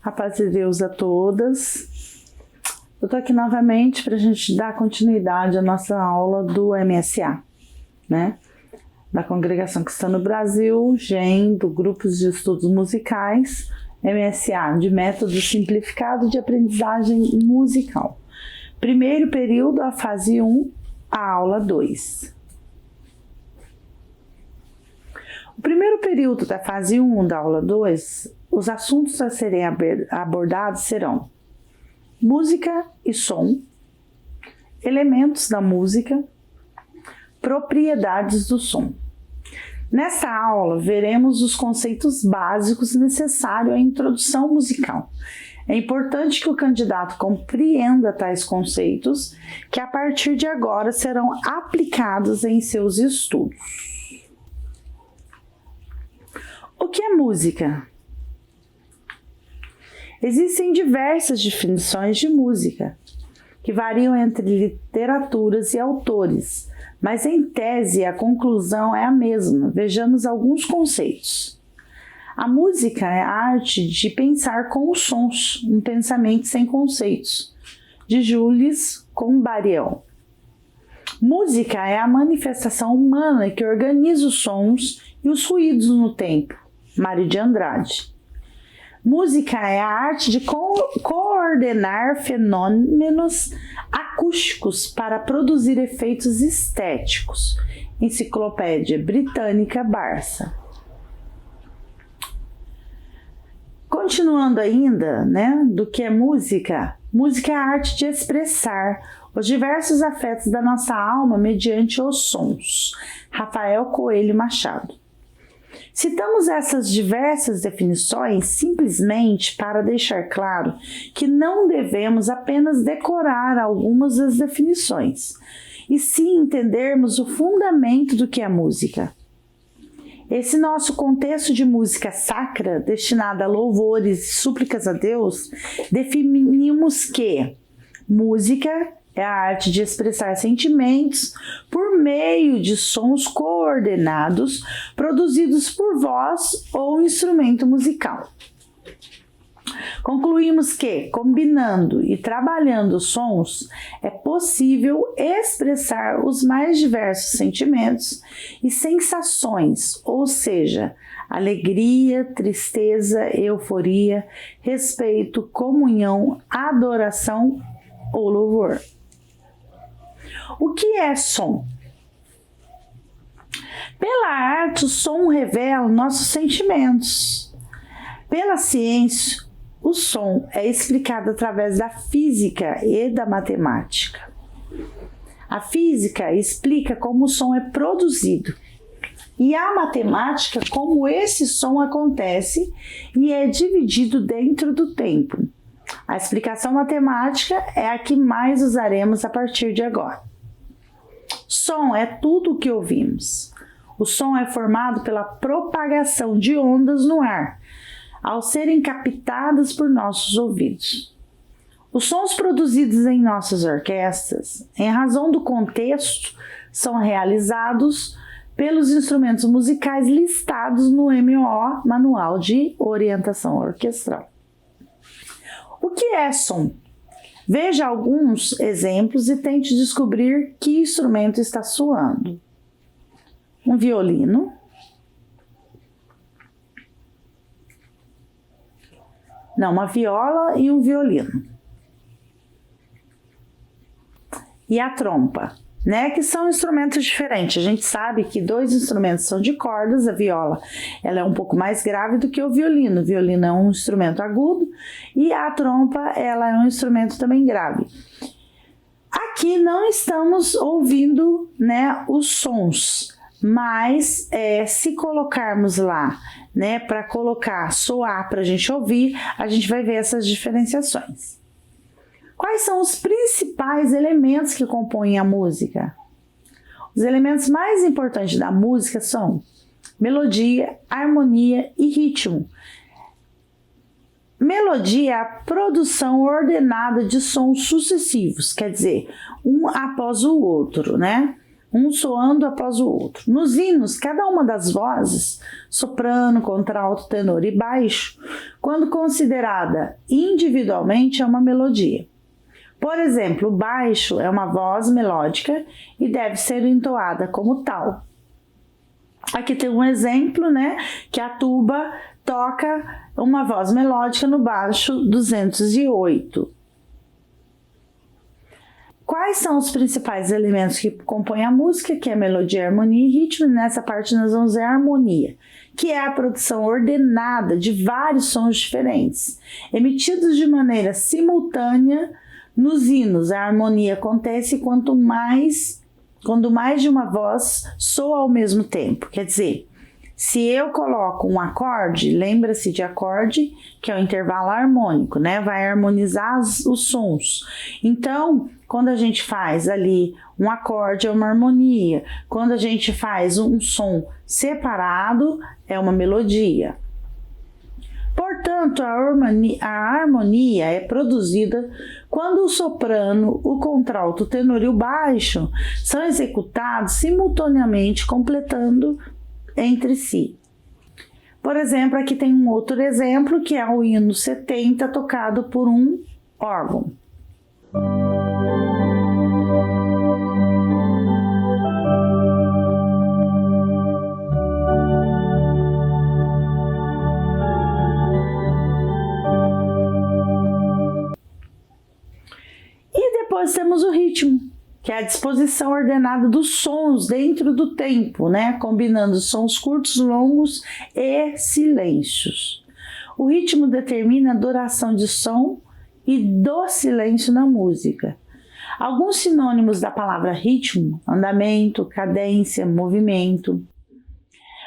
A paz de Deus a todas. Eu tô aqui novamente para a gente dar continuidade à nossa aula do MSA, né? Da Congregação Cristã no Brasil, GEM, do Grupos de Estudos Musicais, MSA, de Método Simplificado de Aprendizagem Musical. Primeiro período, a fase 1, a aula 2. O primeiro período da fase 1 da aula 2, os assuntos a serem abordados serão música e som, elementos da música, propriedades do som. Nesta aula, veremos os conceitos básicos necessários à introdução musical. É importante que o candidato compreenda tais conceitos, que a partir de agora serão aplicados em seus estudos. O que é música? Existem diversas definições de música, que variam entre literaturas e autores, mas em tese a conclusão é a mesma. Vejamos alguns conceitos. A música é a arte de pensar com os sons, um pensamento sem conceitos, de Jules Combariel. Música é a manifestação humana que organiza os sons e os ruídos no tempo, Mário de Andrade. Música é a arte de coordenar fenômenos acústicos para produzir efeitos estéticos. Enciclopédia Britânica Barça. Continuando ainda, do que é música? Música é a arte de expressar os diversos afetos da nossa alma mediante os sons. Rafael Coelho Machado. Citamos essas diversas definições simplesmente para deixar claro que não devemos apenas decorar algumas das definições, e sim entendermos o fundamento do que é música. Esse nosso contexto de música sacra, destinada a louvores e súplicas a Deus, definimos que música é a arte de expressar sentimentos por meio de sons coordenados produzidos por voz ou instrumento musical. Concluímos que, combinando e trabalhando sons, é possível expressar os mais diversos sentimentos e sensações, ou seja, alegria, tristeza, euforia, respeito, comunhão, adoração ou louvor. O que é som? Pela arte, o som revela nossos sentimentos. Pela ciência, o som é explicado através da física e da matemática. A física explica como o som é produzido e a matemática como esse som acontece e é dividido dentro do tempo. A explicação matemática é a que mais usaremos a partir de agora. Som é tudo o que ouvimos. O som é formado pela propagação de ondas no ar, ao serem captadas por nossos ouvidos. Os sons produzidos em nossas orquestras, em razão do contexto, são realizados pelos instrumentos musicais listados no MO, Manual de Orientação Orquestral. O que é som? Veja alguns exemplos e tente descobrir que instrumento está soando. Um violino. Não, uma viola e um violino. E a trompa, que são instrumentos diferentes. A gente sabe que dois instrumentos são de cordas, a viola ela é um pouco mais grave do que o violino. O violino é um instrumento agudo e a trompa ela é um instrumento também grave. Aqui não estamos ouvindo os sons, mas se colocarmos lá para colocar, soar para a gente ouvir, a gente vai ver essas diferenciações. Quais são os principais elementos que compõem a música? Os elementos mais importantes da música são melodia, harmonia e ritmo. Melodia é a produção ordenada de sons sucessivos, quer dizer, um após o outro, um soando após o outro. Nos hinos, cada uma das vozes, soprano, contralto, tenor e baixo, quando considerada individualmente, é uma melodia. Por exemplo, o baixo é uma voz melódica e deve ser entoada como tal. Aqui tem um exemplo, né, que a tuba toca uma voz melódica no baixo 208. Quais são os principais elementos que compõem a música, que é melodia, harmonia e ritmo? Nessa parte nós vamos ver a harmonia, que é a produção ordenada de vários sons diferentes, emitidos de maneira simultânea. Nos hinos, a harmonia acontece quando mais de uma voz soa ao mesmo tempo. Quer dizer, se eu coloco um acorde, lembra-se de acorde, que é o intervalo harmônico, né? Vai harmonizar os sons. Então, quando a gente faz ali um acorde, é uma harmonia. Quando a gente faz um som separado, é uma melodia. Portanto, a harmonia é produzida quando o soprano, o contralto, o tenor e o baixo são executados simultaneamente, completando entre si. Por exemplo, aqui tem um outro exemplo, que é o hino 70, tocado por um órgão. Depois temos o ritmo, que é a disposição ordenada dos sons dentro do tempo, né? Combinando sons curtos, longos e silêncios. O ritmo determina a duração de som e do silêncio na música. Alguns sinônimos da palavra ritmo: andamento, cadência, movimento.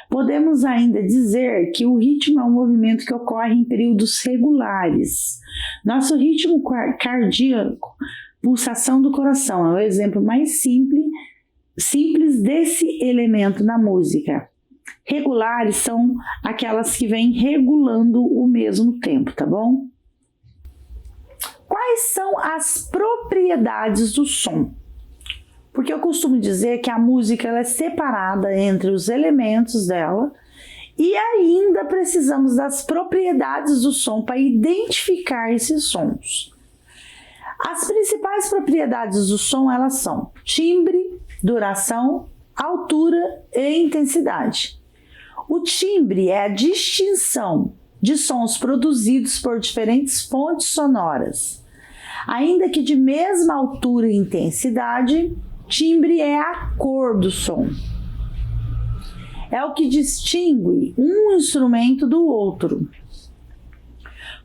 Podemos ainda dizer que o ritmo é um movimento que ocorre em períodos regulares. Nosso ritmo cardíaco, pulsação do coração, é o exemplo mais simples desse elemento na música. Regulares são aquelas que vêm regulando o mesmo tempo, tá bom? Quais são as propriedades do som? Porque eu costumo dizer que a música ela é separada entre os elementos dela e ainda precisamos das propriedades do som para identificar esses sons. As principais propriedades do som, elas são timbre, duração, altura e intensidade. O timbre é a distinção de sons produzidos por diferentes fontes sonoras. Ainda que de mesma altura e intensidade, timbre é a cor do som. É o que distingue um instrumento do outro.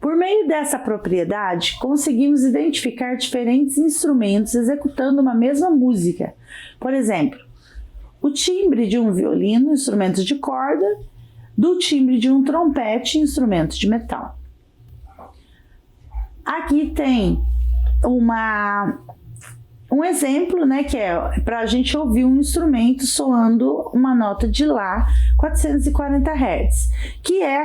Por meio dessa propriedade, conseguimos identificar diferentes instrumentos executando uma mesma música. Por exemplo, o timbre de um violino, instrumento de corda, do timbre de um trompete, instrumento de metal. Aqui tem um exemplo, né, que é para a gente ouvir um instrumento soando uma nota de Lá 440 Hz, que é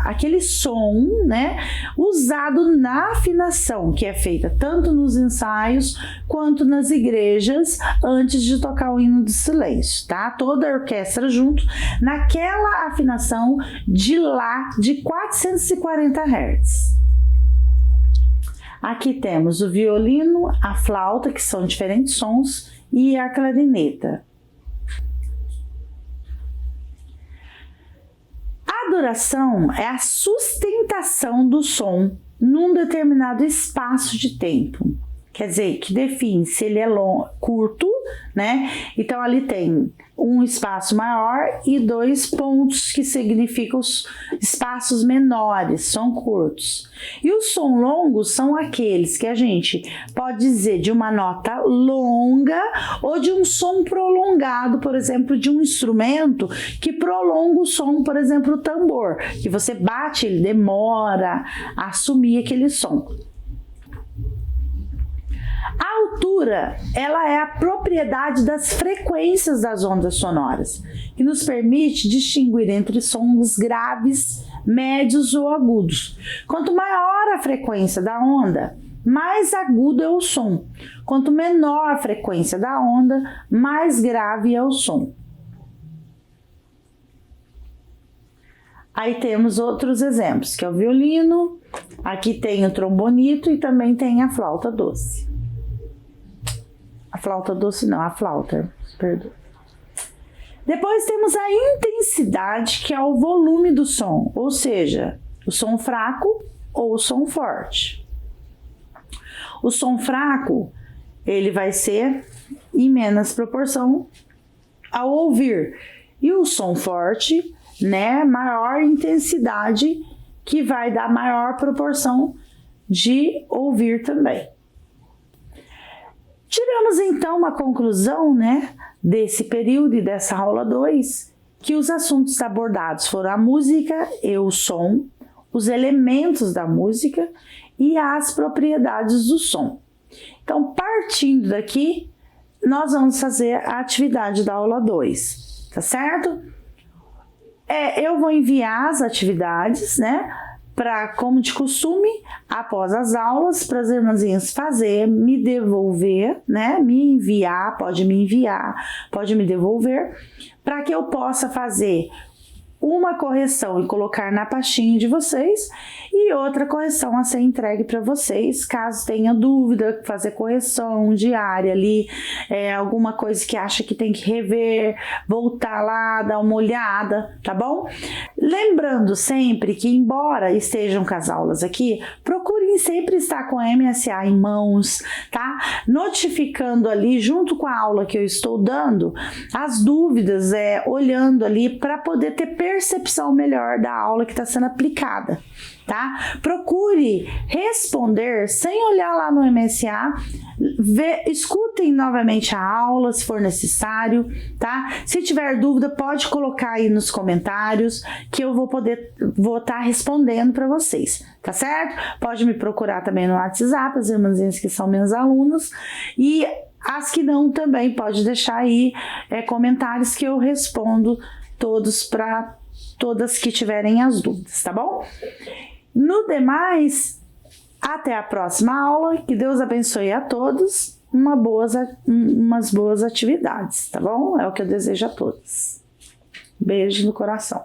aquele som, né, usado na afinação, que é feita tanto nos ensaios quanto nas igrejas antes de tocar o hino do silêncio, tá? Toda a orquestra junto naquela afinação de Lá de 440 Hz. Aqui temos o violino, a flauta, que são diferentes sons, e a clarineta. A duração é a sustentação do som num determinado espaço de tempo. Quer dizer, que define se ele é curto, né? Então ali tem um espaço maior e dois pontos que significam os espaços menores, são curtos. E os sons longos são aqueles que a gente pode dizer de uma nota longa ou de um som prolongado, por exemplo, de um instrumento que prolonga o som, por exemplo, o tambor, que você bate, ele demora a assumir aquele som. A altura, ela é a propriedade das frequências das ondas sonoras, que nos permite distinguir entre sons graves, médios ou agudos. Quanto maior a frequência da onda, mais agudo é o som. Quanto menor a frequência da onda, mais grave é o som. Aí temos outros exemplos, que é o violino, aqui tem o trombonito e também tem a flauta doce. A flauta doce não, a flauta, perdão. Depois temos a intensidade, que é o volume do som, ou seja, o som fraco ou o som forte. O som fraco, ele vai ser em menos proporção ao ouvir. E o som forte, né, maior intensidade, que vai dar maior proporção de ouvir também. Tiramos então uma conclusão, né, desse período e dessa aula 2, que os assuntos abordados foram a música e o som, os elementos da música e as propriedades do som. Então, partindo daqui, nós vamos fazer a atividade da aula 2, tá certo? Eu vou enviar as atividades, né, como de costume, após as aulas, para as irmãzinhas fazer, me devolver, né, me enviar, pode me devolver, para que eu possa fazer uma correção e colocar na pastinha de vocês e outra correção a ser entregue para vocês, caso tenha dúvida, fazer correção diária ali, alguma coisa que acha que tem que rever, voltar lá, dar uma olhada, tá bom? Lembrando sempre que, embora estejam com as aulas aqui, procurem sempre estar com a MSA em mãos, tá? Notificando ali, junto com a aula que eu estou dando, as dúvidas, olhando ali para poder ter percepção melhor da aula que está sendo aplicada, tá? Procure responder sem olhar lá no MSA, escutem novamente a aula se for necessário, tá? Se tiver dúvida, pode colocar aí nos comentários que eu vou estar respondendo para vocês, tá certo? Pode me procurar também no WhatsApp, as irmãzinhas que são meus alunos, e as que não também pode deixar aí comentários que eu respondo todos para todas que tiverem as dúvidas, tá bom? No demais, até a próxima aula, que Deus abençoe a todos, umas boas atividades, tá bom? É o que eu desejo a todos. Beijo no coração.